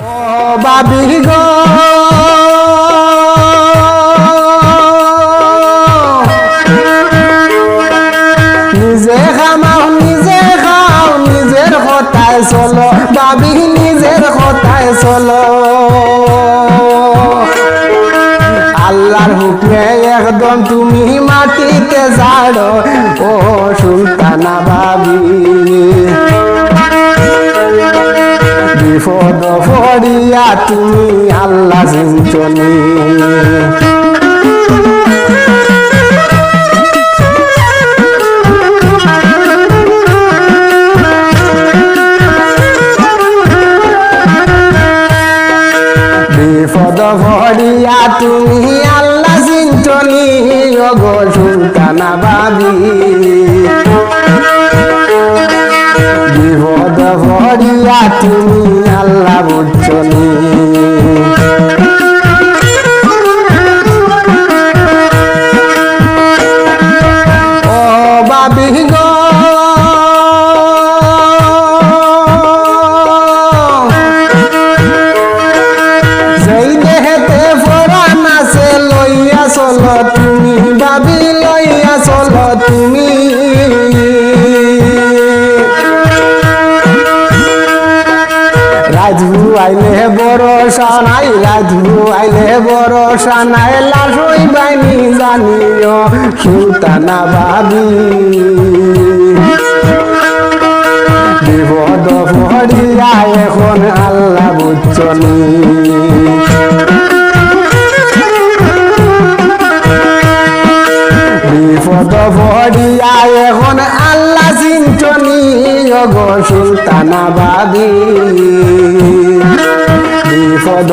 ও বাবি গো নিজে খামাও নিজে খাও নিজের কথায় চলো বাবি নিজের কথায় চলো আল্লাহর হুকমে একদম তুমি মাটিতে যাড়ো ও সুলতানা বাবি বিপদ পড়িয়া তুমি আল্লাহ চিন্তনি বিপদ পড়িয়া তুমি আল্লাহ চিন্তনি গো সুলতানা বাবি বিপদ পড়িয়া তুমি আল্লাহ বুঝছনি ও বাবি গো যেই দেহেতে পরাণ আছে লইয়া চলো তুমি বাবি লইয়া চলো তুমি রাজু আইলে বরসা নাই রাজু আইলে বরসা নাই লাশই বাইনি জানিও সুলতানা বাবি বিপদ পড়িয়া এখন আল্লাহ বুঝছনি বিপদ পড়িয়া এখন আল্লাহ চিন্তনি গো সুলতানা বাবি বিপদ